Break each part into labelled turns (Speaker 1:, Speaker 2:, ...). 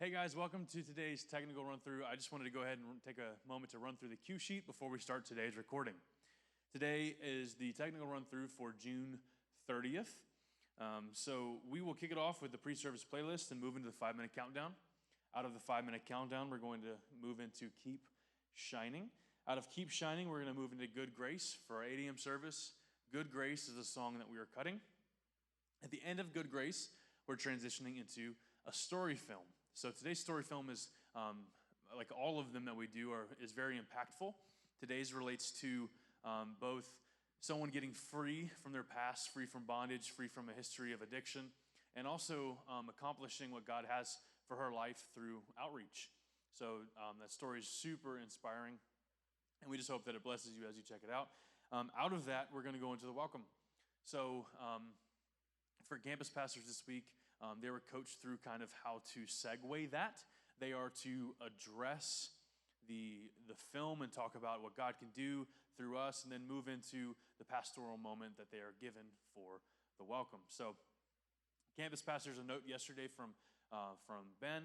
Speaker 1: Hey guys, welcome to today's technical run through. I just wanted to go ahead and take a moment to run through the cue sheet before we start today's recording. Today is the technical run through for June 30th. So we will kick it off with the pre-service playlist and move into the 5-minute countdown. Out of the 5-minute countdown, we're going to move into Keep Shining. Out of Keep Shining, we're going to move into Good Grace for our 8 a.m. service. Good Grace is a song that we are cutting. At the end of Good Grace, we're transitioning into a story film. So today's story film is, like all of them that we do, is very impactful. Today's relates to both someone getting free from their past, free from bondage, free from a history of addiction, and also accomplishing what God has for her life through outreach. So that story is super inspiring, and we just hope that it blesses you as you check it out. Out of that, we're going to go into the welcome. So for campus pastors this week, they were coached through kind of how to segue that. They are to address the film and talk about what God can do through us, and then move into the pastoral moment that they are given for the welcome. So campus pastors, a note yesterday from Ben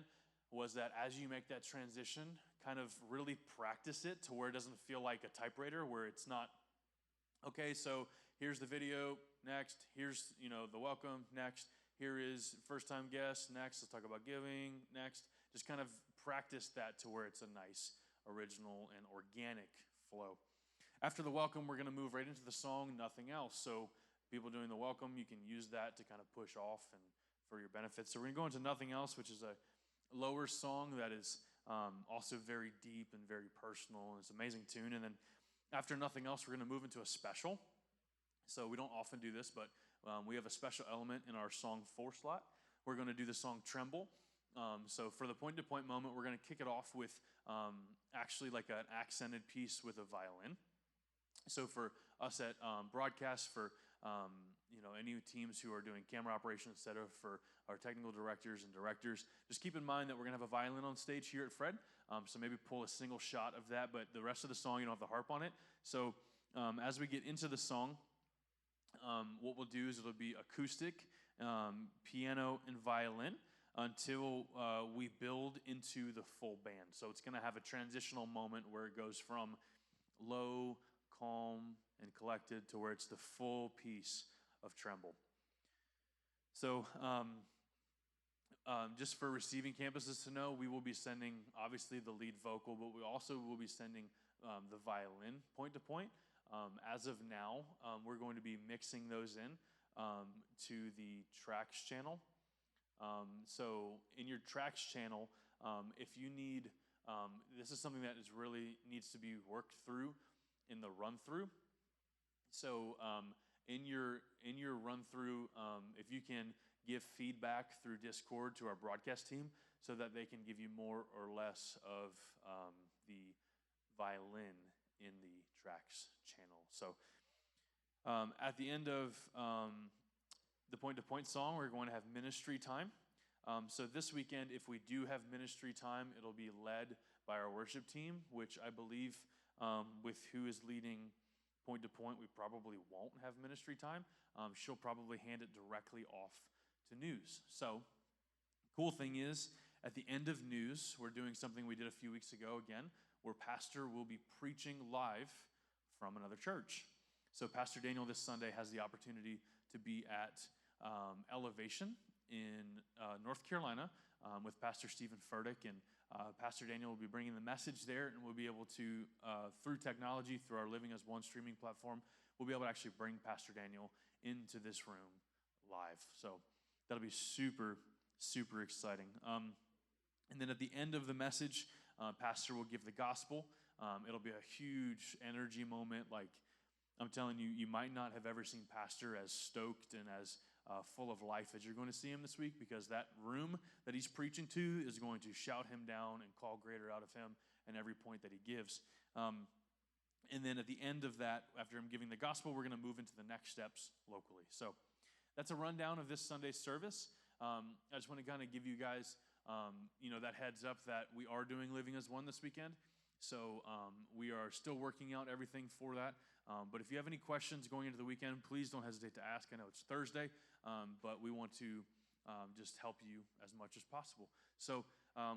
Speaker 1: was that as you make that transition, kind of really practice it to where it doesn't feel like a typewriter, where it's not, okay, so here's the video, next, here's the welcome, next, here is first-time guest, next, let's talk about giving, next. Just kind of practice that to where it's a nice, original, and organic flow. After the welcome, we're going to move right into the song, Nothing Else. So people doing the welcome, you can use that to kind of push off and for your benefit. So we're going to go into Nothing Else, which is a lower song that is also very deep and very personal, and it's an amazing tune. And then after Nothing Else, we're going to move into a special. So we don't often do this, but we have a special element in our song 4 slot. We're going to do the song Tremble. So for the point-to-point moment, we're going to kick it off with actually like an accented piece with a violin. So for us at broadcast, for any teams who are doing camera operations, et cetera, for our technical directors and directors, just keep in mind that we're going to have a violin on stage here at Fred. So maybe pull a single shot of that, but the rest of the song, you don't have the harp on it. So as we get into the song, what we'll do is it'll be acoustic, piano, and violin until we build into the full band. So it's going to have a transitional moment where it goes from low, calm, and collected to where it's the full piece of Tremble. So just for receiving campuses to know, we will be sending, obviously, the lead vocal, but we also will be sending the violin point-to-point. As of now, we're going to be mixing those in to the tracks channel. So in your tracks channel, if you need, this is something that really needs to be worked through in the run-through. So in your run-through, if you can give feedback through Discord to our broadcast team so that they can give you more or less of the violin in the tracks channel. So at the end of the point-to-point song, we're going to have ministry time. So this weekend, if we do have ministry time, it'll be led by our worship team, which I believe with who is leading point-to-point, we probably won't have ministry time. She'll probably hand it directly off to news. So cool thing is, at the end of news, we're doing something we did a few weeks ago again, where pastor will be preaching live from another church. So Pastor Daniel this Sunday has the opportunity to be at Elevation in North Carolina with Pastor Stephen Furtick, and Pastor Daniel will be bringing the message there, and we'll be able to, through technology, through our Living as One streaming platform, we'll be able to actually bring Pastor Daniel into this room live. So that'll be super, super exciting. And then at the end of the message, Pastor will give the gospel. It'll be a huge energy moment. Like, I'm telling you, you might not have ever seen Pastor as stoked and as full of life as you're going to see him this week, because that room that he's preaching to is going to shout him down and call greater out of him in every point that he gives. And then at the end of that, after him giving the gospel, we're going to move into the next steps locally. So that's a rundown of this Sunday's service. I just want to kind of give you guys that heads up that we are doing Living as One this weekend. So we are still working out everything for that. But if you have any questions going into the weekend, please don't hesitate to ask. I know it's Thursday, but we want to just help you as much as possible. So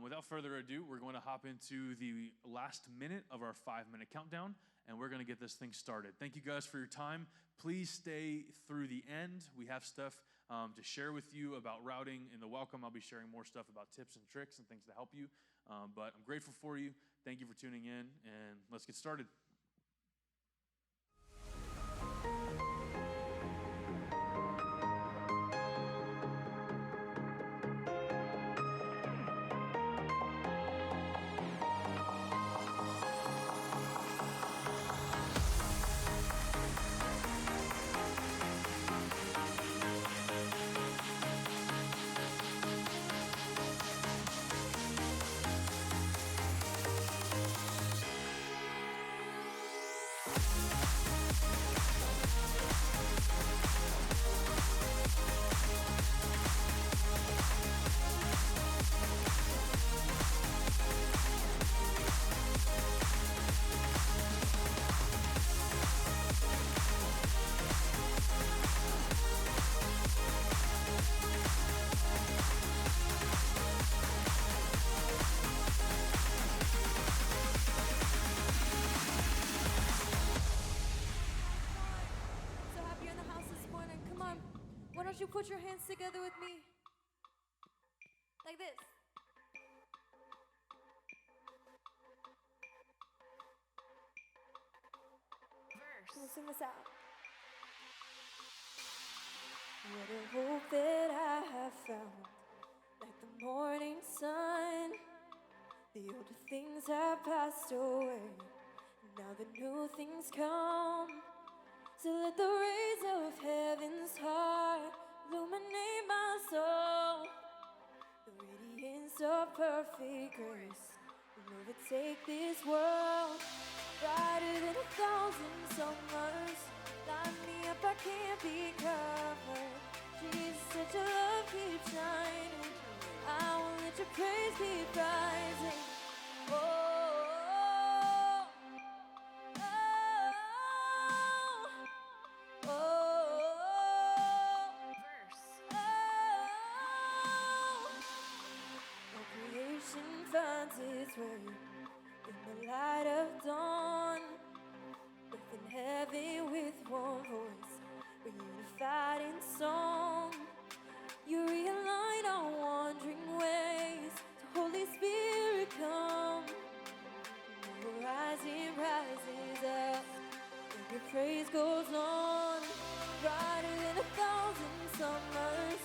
Speaker 1: Without further ado, we're going to hop into the last minute of our 5-minute countdown, and we're going to get this thing started. Thank you guys for your time. Please stay through the end. We have stuff to share with you about routing in the welcome. I'll be sharing more stuff about tips and tricks and things to help you. But I'm grateful for you. Thank you for tuning in, and let's get started.
Speaker 2: You put your hands together with me like this. We'll sing this out. What a hope that I have found, like the morning sun. The older things have passed away, now the new things come. So let the rays of heaven's heart illuminate my soul. The radiance of perfect grace will overtake this world. Brighter than 1,000 summers, light me up, I can't be covered. Jesus, such a love keeps shining. I will let your praise keep rising. Oh. Finds its way in the light of dawn. Earth and heaven with one voice, we're unified in song. You realign our wandering ways, so Holy Spirit come. The horizon rises up, and your praise goes on. Brighter than 1,000 summers,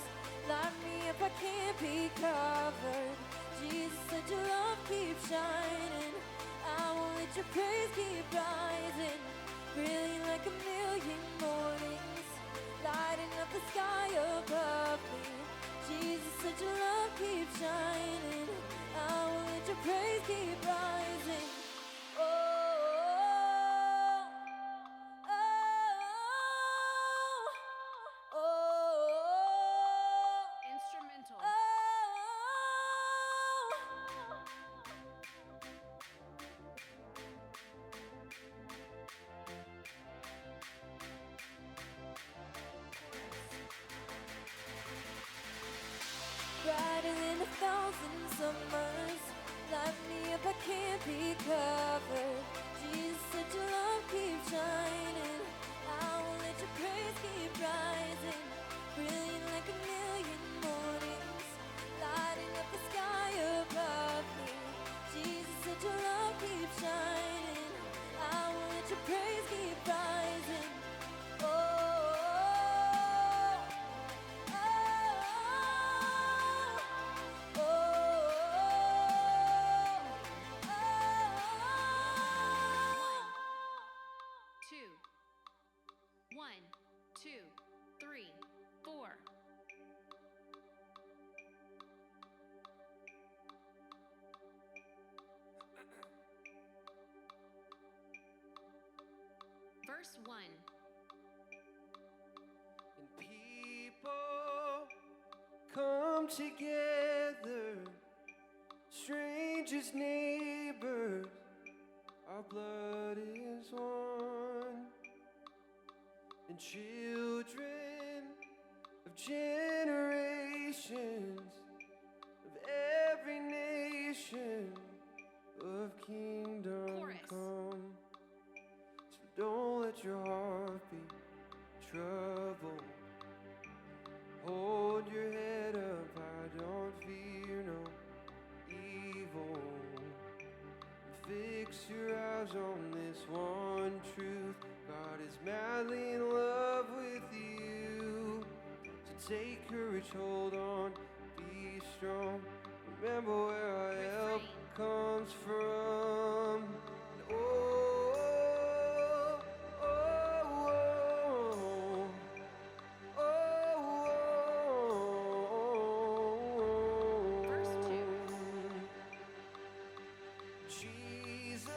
Speaker 2: light me up, I can't be covered. Jesus, such a love keeps shining. I will let your praise keep rising. Brilliant like a million mornings, lighting up the sky above me. Jesus, such a love keeps shining. I will let your praise keep rising. Brighter than 1,000 summers, light me up, I can't be covered. Jesus, such a love keeps shining. I will let your praise keep rising. Brilliant like a million mornings, lighting up the sky above me. Jesus, such a love keeps shining. I will let your praise keep rising.
Speaker 3: Verse 1.
Speaker 4: And people come together, strangers, neighbors, our blood is one. And children of generations, of every nation, madly in love with you. So take courage, hold on, be strong. Remember where our help comes from. And
Speaker 3: Verse 2.
Speaker 4: Jesus,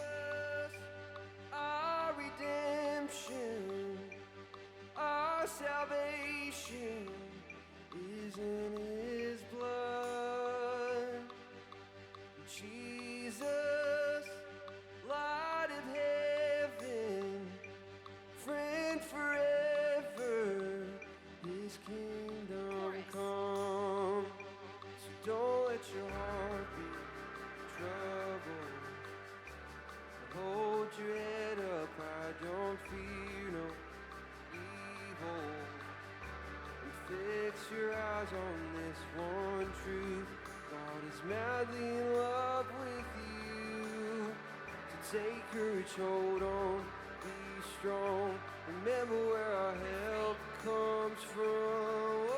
Speaker 4: our redemption, our salvation is in His blood. Jesus, light of heaven, friend forever, His kingdom
Speaker 3: Chorus.
Speaker 4: come. So don't let your heart be troubled. Hold your head up high, don't fear no evil. And fix your eyes on this one truth. God is madly in love with you. So take courage, hold on, be strong. Remember where our help comes from.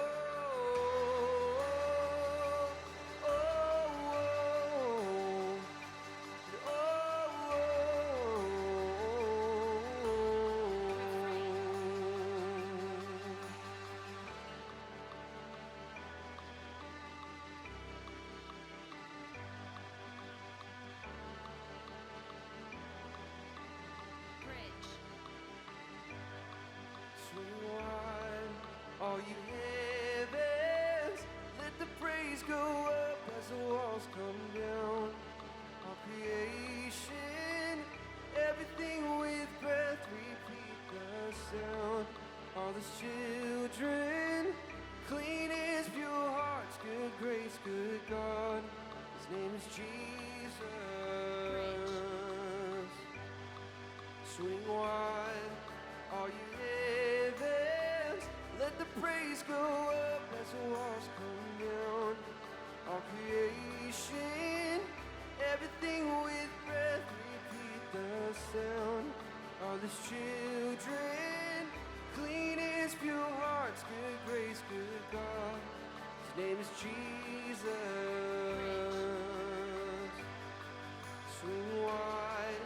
Speaker 3: Bridge.
Speaker 4: Swing wide, all you heavens, let the praise go up as the walls come down. All creation, everything with breath, repeat the sound. All the children, clean as pure hearts, good grace, good God. His name is Jesus. Swing wide, all you heavens, let the praise go up as the walls come down. All creation, everything with breath, repeat the sound. All His children, clean as pure hearts, good grace, good God. His name is Jesus. Swing wide,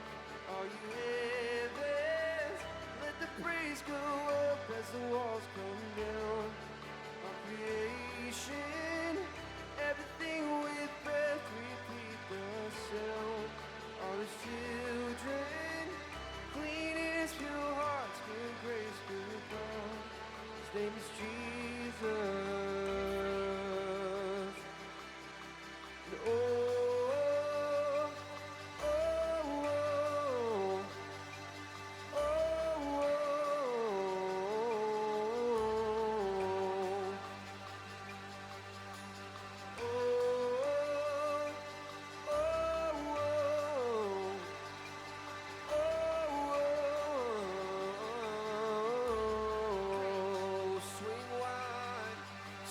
Speaker 4: all you heavens, let the praise go up as the walls come down. All creation, everything with breath, repeat the sound. All His children, clean as pure hearts, good grace, good God. His name is Jesus. And oh,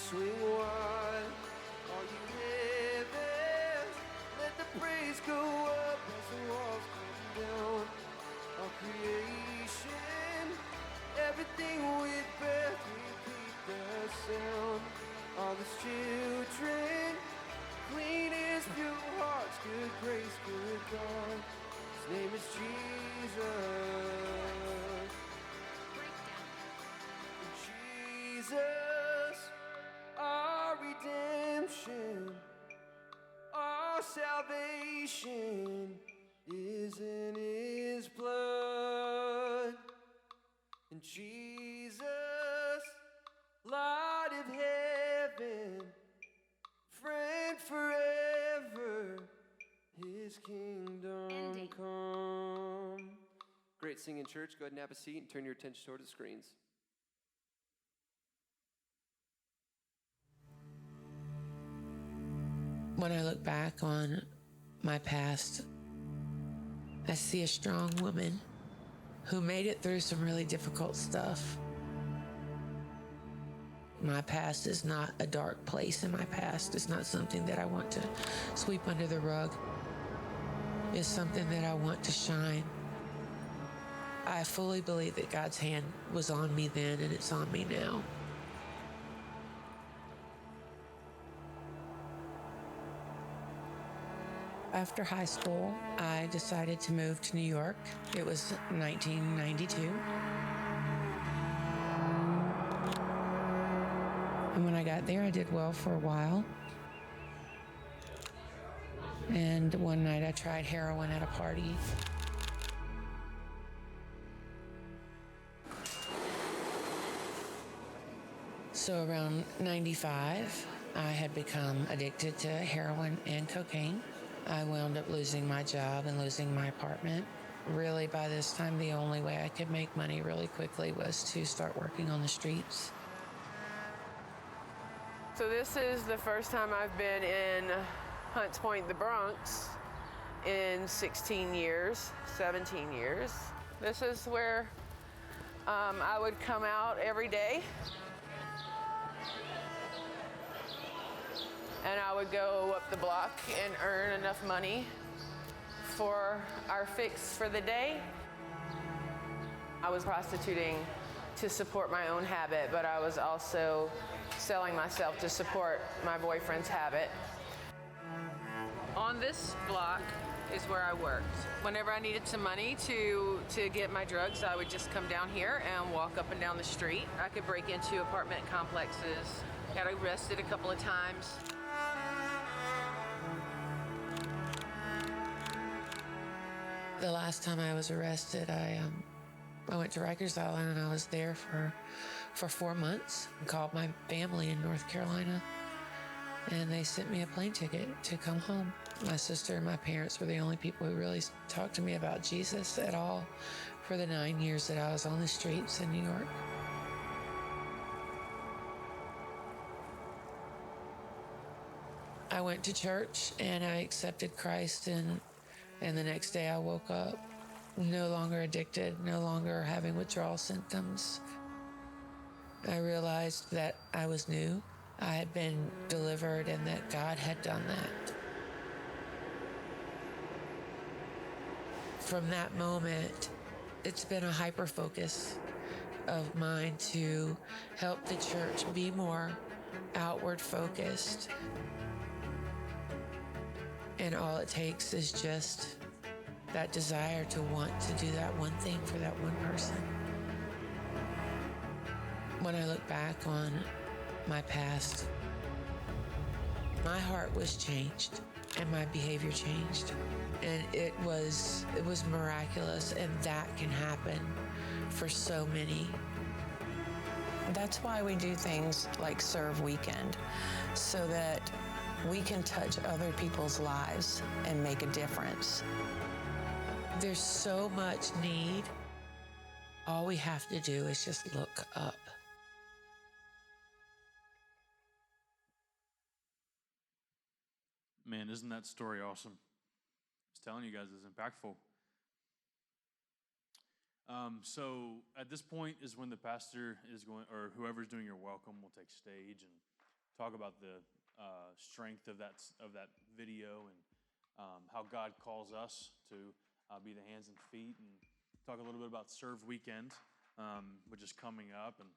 Speaker 4: swing wide, all you heavens, let the praise go up as the walls come down. All creation, everything with breath, repeat the sound. All His children, clean as pure hearts, good grace, good God. His name is Jesus.
Speaker 3: Breakdown.
Speaker 4: Jesus, our redemption, our salvation is in His blood. And Jesus, light of heaven, friend forever, His kingdom
Speaker 3: Ending.
Speaker 4: come. Great singing, church. Go ahead and have a seat and turn your attention toward the screens.
Speaker 5: When I look back on my past, I see a strong woman who made it through some really difficult stuff. My past is not a dark place in my past. It's not something that I want to sweep under the rug. It's something that I want to shine. I fully believe that God's hand was on me then and it's on me now. After high school, I decided to move to New York. It was 1992. And when I got there, I did well for a while. And one night I tried heroin at a party. So around 95, I had become addicted to heroin and cocaine. I wound up losing my job and losing my apartment. Really, by this time, the only way I could make money really quickly was to start working on the streets.
Speaker 6: So this is the first time I've been in Hunts Point, the Bronx, in 16 years, 17 years. This is where I would come out every day. And I would go up the block and earn enough money for our fix for the day. I was prostituting to support my own habit, but I was also selling myself to support my boyfriend's habit. On this block is where I worked. Whenever I needed some money to get my drugs, I would just come down here and walk up and down the street. I could break into apartment complexes. Got arrested a couple of times.
Speaker 5: The last time I was arrested, I went to Rikers Island and I was there for 4 months and called my family in North Carolina. And they sent me a plane ticket to come home. My sister and my parents were the only people who really talked to me about Jesus at all for the 9 years that I was on the streets in New York. I went to church and I accepted Christ, and the next day I woke up no longer addicted, no longer having withdrawal symptoms. I realized that I was new. I had been delivered and that God had done that. From that moment, it's been a hyper focus of mine to help the church be more outward focused. And all it takes is just that desire to want to do that one thing for that one person. When I look back on my past, my heart was changed and my behavior changed. And it was miraculous, and that can happen for so many.
Speaker 7: That's why we do things like Serve Weekend, so that we can touch other people's lives and make a difference.
Speaker 5: There's so much need. All we have to do is just look up.
Speaker 1: Man, isn't that story awesome? I was telling you guys, it's impactful. So at this point is when the pastor is going, or whoever's doing your welcome will take stage and talk about the strength of that video and how God calls us to be the hands and feet, and talk a little bit about Serve Weekend, which is coming up, and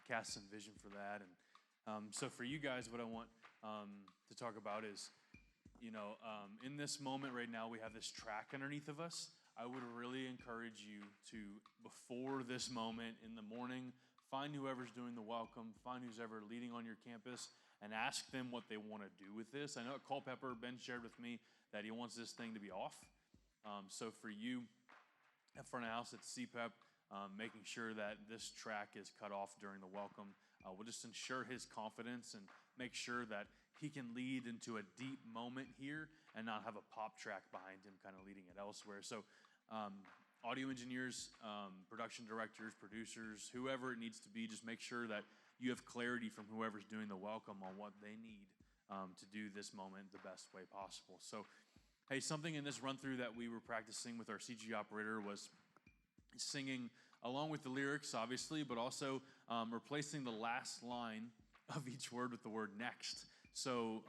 Speaker 1: cast some vision for that. And so for you guys, what I want to talk about is, in this moment right now, we have this track underneath of us. I would really encourage you to, before this moment in the morning, find whoever's doing the welcome, find who's ever leading on your campus, and ask them what they want to do with this. I know at Culpeper, Ben shared with me that he wants this thing to be off. So for you at front of house at CPEP, making sure that this track is cut off during the welcome will just ensure his confidence and make sure that he can lead into a deep moment here and not have a pop track behind him kind of leading it elsewhere. So audio engineers, production directors, producers, whoever it needs to be, just make sure that you have clarity from whoever's doing the welcome on what they need to do this moment the best way possible. So, hey, something in this run-through that we were practicing with our CG operator was singing along with the lyrics, obviously, but also replacing the last line of each word with the word next. So,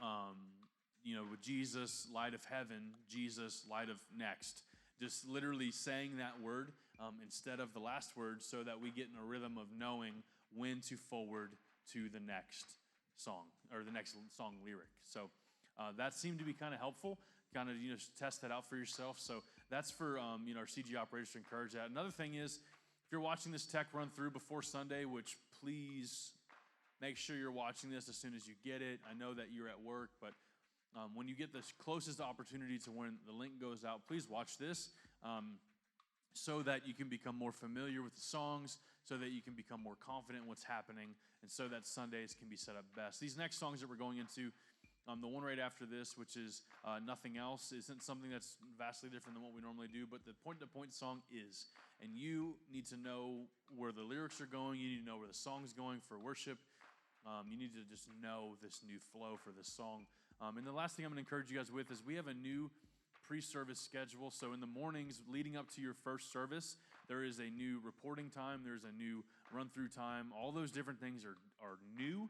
Speaker 1: with Jesus, light of heaven, Jesus, light of next, just literally saying that word instead of the last word, so that we get in a rhythm of knowing when to forward to the next song or the next song lyric. So that seemed to be kind of helpful. Kind of test that out for yourself. So that's for our CG operators to encourage that. Another thing is, if you're watching this tech run through before Sunday, which please make sure you're watching this as soon as you get it. I know that you're at work, but when you get the closest opportunity to when the link goes out, please watch this so that you can become more familiar with the songs, so that you can become more confident in what's happening, and so that Sundays can be set up best. These next songs that we're going into, the one right after this, which is Nothing Else, isn't something that's vastly different than what we normally do, but the point-to-point song is. And you need to know where the lyrics are going. You need to know where the song's going for worship. You need to just know this new flow for this song. And the last thing I'm going to encourage you guys with is we have a new pre-service schedule. So in the mornings leading up to your first service, there is a new reporting time. There's a new run-through time. All those different things are new.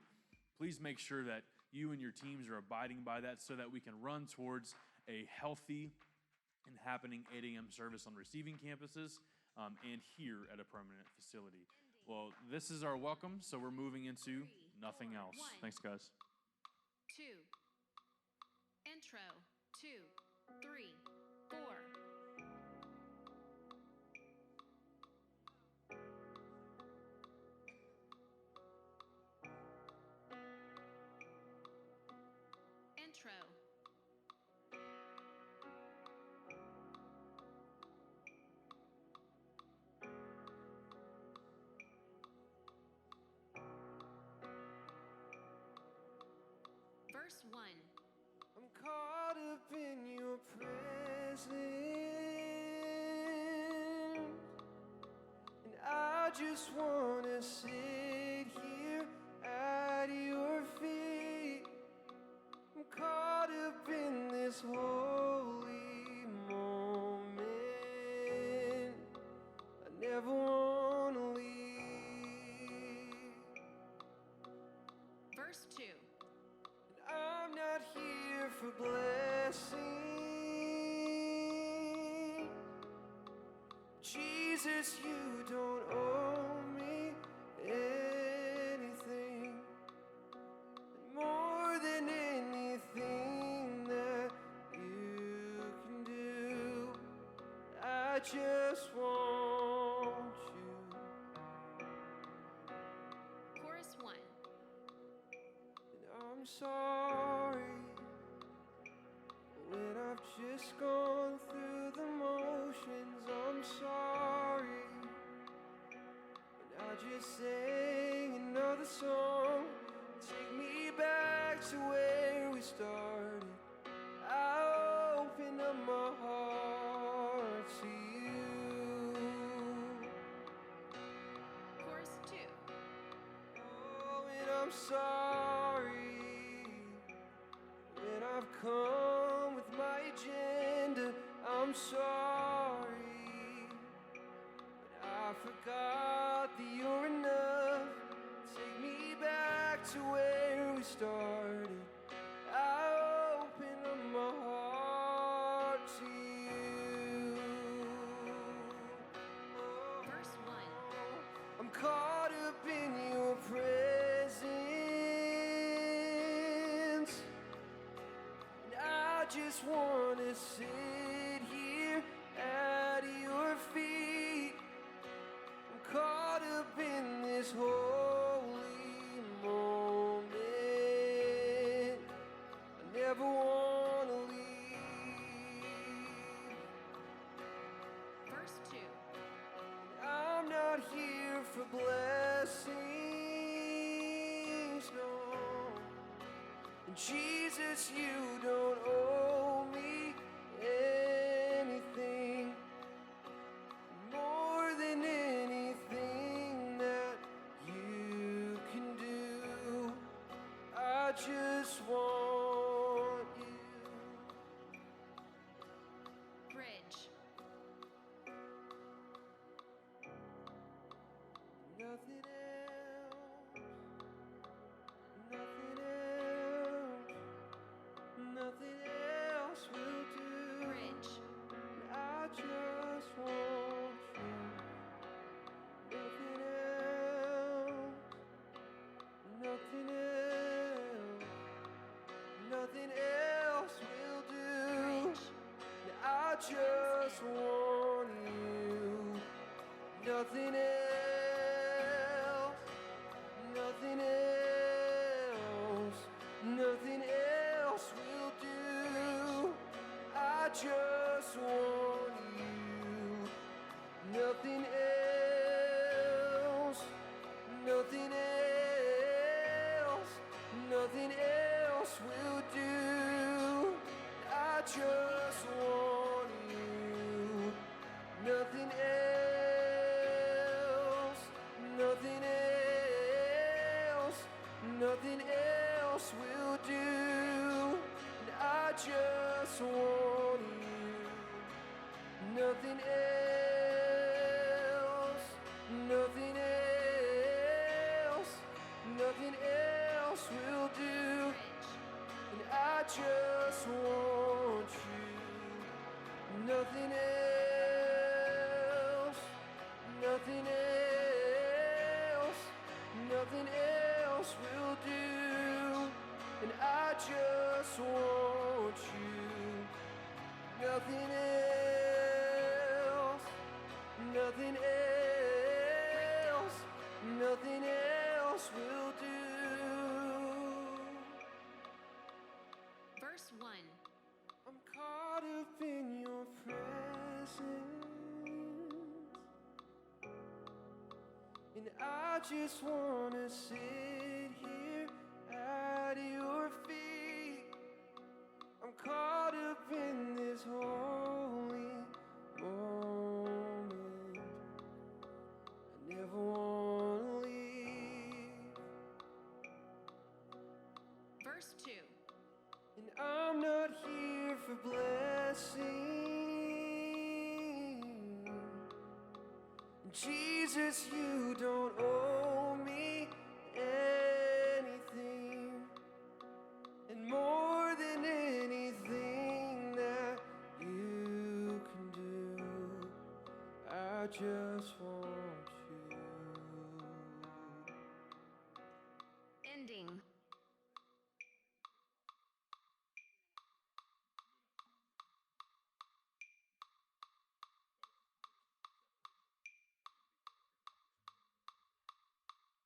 Speaker 1: Please make sure that you and your teams are abiding by that so that we can run towards a healthy and happening 8 a.m. service on receiving campuses and here at a permanent facility. Well, this is our welcome, so we're moving into Nothing Else. Thanks, guys.
Speaker 3: 2. Intro. 2, 3, 4. Intro. Verse 1.
Speaker 4: I'm caught up in your presence, and I just want to sit here at your feet. I'm caught up in this holy moment. I never want to leave.
Speaker 3: Verse 2.
Speaker 4: I'm not here for blessing. Jesus, you don't owe me anything. More than anything that you can do, I just want you.
Speaker 3: Chorus 1.
Speaker 4: And I'm sorry when I've just gone through the motions. I'm sorry when I just sang another song. Take me back to where we started. I open up my heart to you.
Speaker 3: Chorus 2.
Speaker 4: Oh, and I'm sorry when I've come with my agenda. I'm sorry when I forgot that you're enough. Take me back to where we started. I open up my heart to you. Oh,
Speaker 3: Verse 1.
Speaker 4: I'm caught up in your presence, and I just want to sit here at your feet. I'm caught up in this holy moment. I never want to leave.
Speaker 3: Verse 2.
Speaker 4: I'm not here for blessings, no. And Jesus, you don't owe me anything. More than anything that you can do, I just want you.
Speaker 3: Bridge.
Speaker 4: Nothing else, nothing else, nothing else will do.
Speaker 3: Bridge.
Speaker 4: I just want you. just want you. Nothing else, nothing else, nothing else will do. I just want you. Nothing else, nothing else, nothing else will do. I just want you. Nothing else, nothing else, nothing else will do. And I just want you. Nothing else, nothing else, nothing else will do. And I just want you. Nothing else, nothing else, nothing else will do. And I just want you. Nothing else, nothing else, nothing else will do.
Speaker 3: Verse 1.
Speaker 4: I'm caught up in your presence, and I just wanna sit here at your feet. I'm caught up in this holy moment. I never wanna leave.
Speaker 3: Verse 2.
Speaker 4: And I'm not here for blessing. Jesus, you don't owe me anything. And more than anything that you can do, I just want you.
Speaker 3: Ending.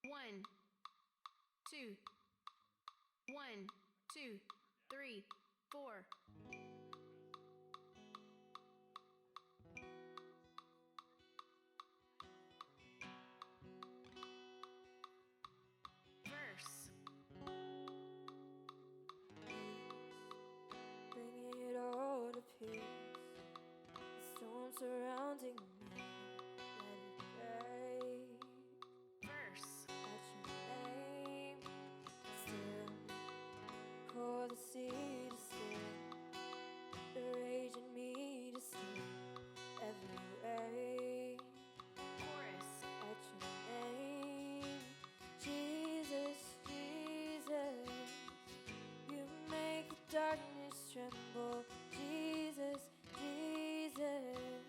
Speaker 3: One, two, 1, 2, 3, 4. Verse.
Speaker 2: Bring it all to peace. The storm surrounding me, let it break.
Speaker 3: Verse.
Speaker 2: At your name, still for the sea to still, the rage in me to still, every way.
Speaker 3: Chorus.
Speaker 2: At your name, Jesus, Jesus, you make the darkness tremble. Jesus, Jesus,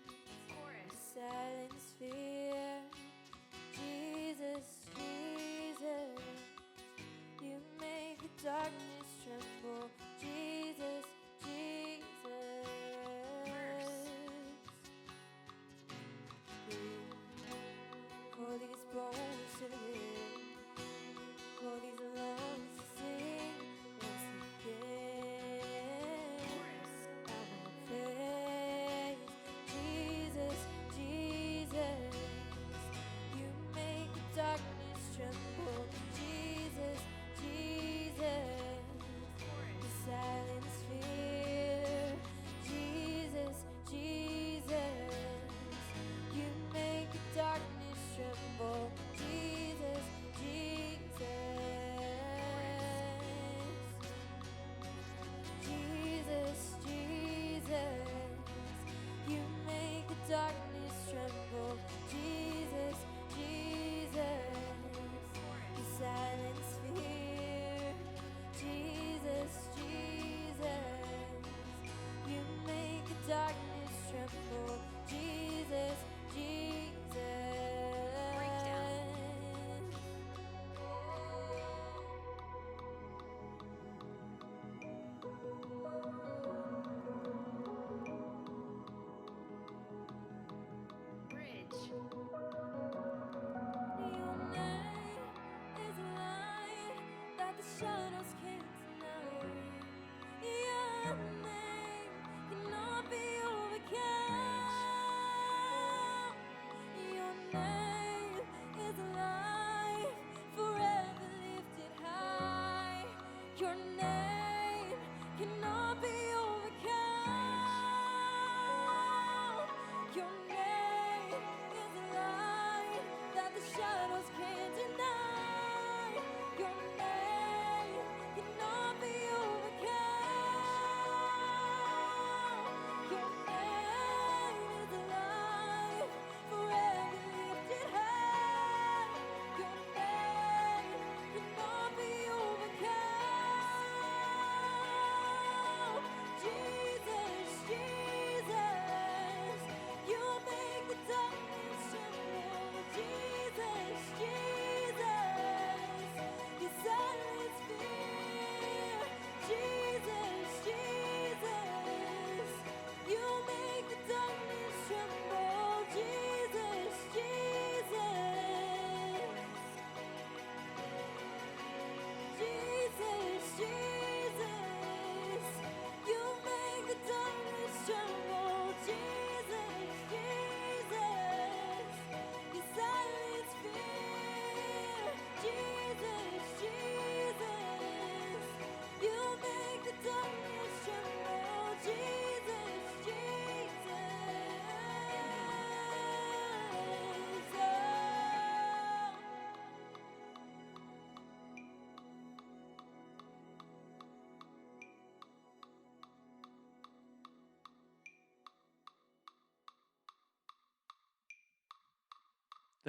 Speaker 3: Chorus.
Speaker 2: silence fear. Jesus, Jesus, you make the darkness tremble. Jesus, Jesus. For these bones to live, for these lungs to sing once again.
Speaker 3: Chorus.
Speaker 2: I will praise Jesus, Jesus. You make the darkness tremble. Jesus, Jesus.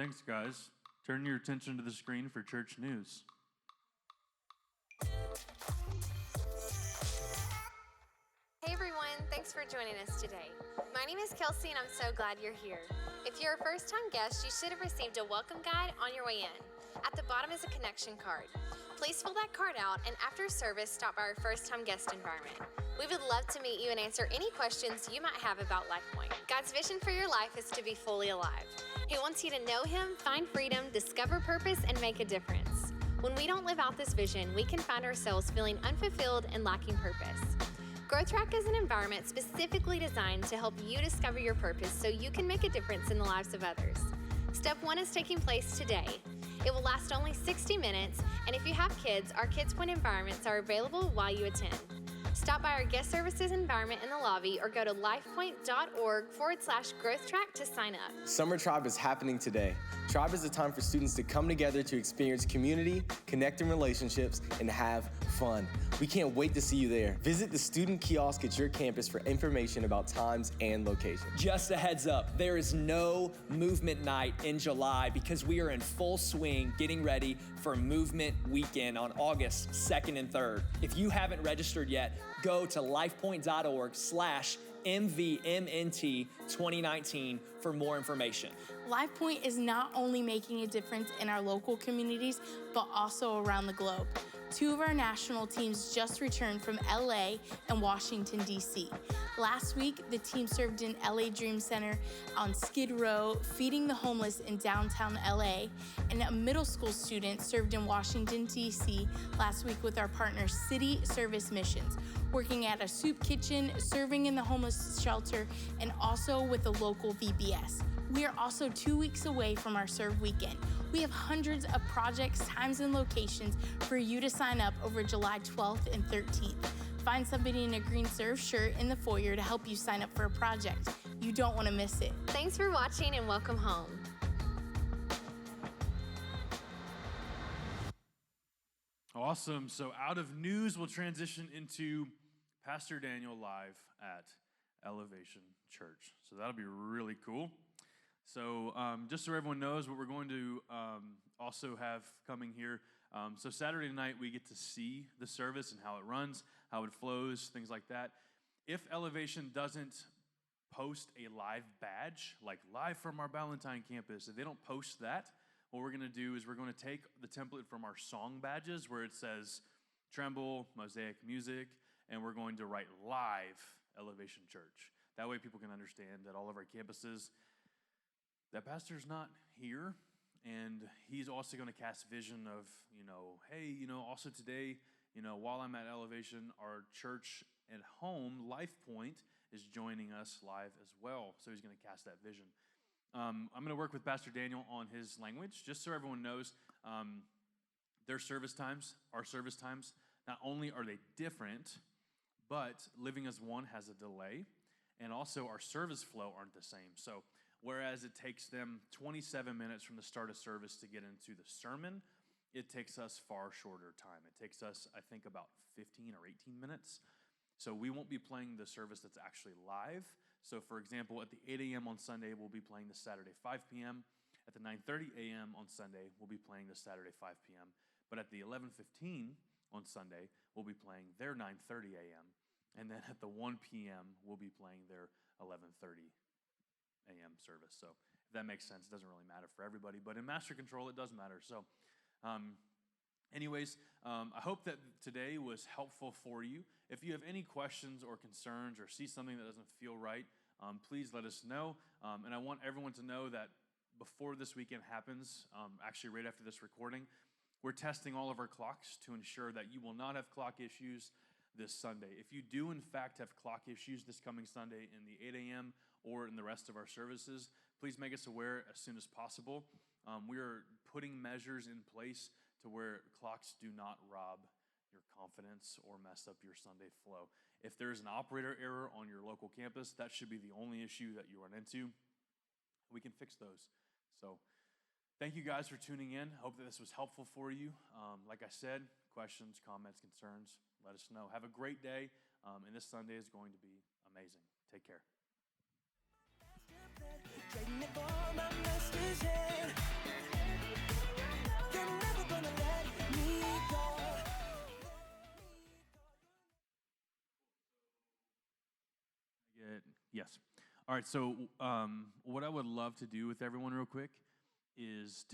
Speaker 1: Thanks, guys. Turn your attention to the screen for church news.
Speaker 3: Hey everyone, thanks for joining us today. My name is Kelsey and I'm so glad you're here. If you're a first-time guest, you should have received a welcome guide on your way in. At the bottom is a connection card. Please fill that card out and after service, stop by our first-time guest environment. We would love to meet you and answer any questions you might have about LifePoint. God's vision for your life is to be fully alive. He wants you to know Him, find freedom, discover purpose, and make a difference. When we don't live out this vision, we can find ourselves feeling unfulfilled and lacking purpose. Growth Track is an environment specifically designed to help you discover your purpose so you can make a difference in the lives of others. Step 1 is taking place today. It will last only 60 minutes, and if you have kids, our Kids Point environments are available while you attend. Stop by our guest services environment in the lobby or go to lifepoint.org/growth track to sign up.
Speaker 8: Summer Tribe is happening today. Tribe is a time for students to come together to experience community, connect in relationships, and have fun. We can't wait to see you there. Visit the student kiosk at your campus for information about times and locations.
Speaker 9: Just a heads up, there is no movement night in July because we are in full swing getting ready for Movement Weekend on August 2nd and 3rd. If you haven't registered yet, go to lifepoint.org/MVMNT 2019 for more information.
Speaker 10: LifePoint is not only making a difference in our local communities, but also around the globe. 2 of our national teams just returned from LA and Washington, D.C. Last week, the team served in LA Dream Center on Skid Row, feeding the homeless in downtown LA, and a middle school student served in Washington, D.C. last week with our partner City Service Missions, working at a soup kitchen, serving in the homeless shelter, and also with the local VBS. We are also 2 weeks away from our Serve Weekend. We have hundreds of projects, times, and locations for you to sign up over July 12th and 13th. Find somebody in a green Serve shirt in the foyer to help you sign up for a project. You don't want to miss it.
Speaker 3: Thanks for watching and welcome home.
Speaker 1: Awesome. So out of news, we'll transition into Pastor Daniel live at Elevation Church. So that'll be really cool. So just so everyone knows what we're going to also have coming here. So Saturday night, we get to see the service and how it runs, how it flows, things like that. If Elevation doesn't post a live badge, like live from our Ballantyne campus, if they don't post that, what we're going to do is we're going to take the template from our song badges where it says Tremble, Mosaic Music, and we're going to write live Elevation Church. That way people can understand that all of our campuses, that pastor's not here, and he's also going to cast vision of, hey, also today, while I'm at Elevation, our church at home, LifePoint, is joining us live as well. So he's going to cast that vision. I'm going to work with Pastor Daniel on his language, just so everyone knows their service times, our service times, not only are they different, but Living as One has a delay, and also our service flow aren't the same. So whereas it takes them 27 minutes from the start of service to get into the sermon, it takes us far shorter time. It takes us, I think, about 15 or 18 minutes. So we won't be playing the service that's actually live. So for example, at the 8 a.m. on Sunday, we'll be playing the Saturday 5 p.m. At the 9:30 a.m. on Sunday, we'll be playing the Saturday 5 p.m. But at the 11:15 on Sunday, we'll be playing their 9:30 a.m. And then at the 1 p.m., we'll be playing their 11:30 a.m. service. So if that makes sense, it doesn't really matter for everybody. But in Master Control, it does matter. So I hope that today was helpful for you. If you have any questions or concerns or see something that doesn't feel right, please let us know. And I want everyone to know that before this weekend happens, actually right after this recording, we're testing all of our clocks to ensure that you will not have clock issues this Sunday. If you do, in fact, have clock issues this coming Sunday in the 8 a.m. or in the rest of our services, please make us aware as soon as possible. We are putting measures in place to where clocks do not rob your confidence or mess up your Sunday flow. If there's an operator error on your local campus, that should be the only issue that you run into. We can fix those. So thank you guys for tuning in. I hope that this was helpful for you. Like I said, questions, comments, concerns, let us know. Have a great day, and this Sunday is going to be amazing. Take care.
Speaker 4: Trading it for my master's hand. You're never gonna let me go.
Speaker 1: Yes. All right, so what I would love to do with everyone real quick is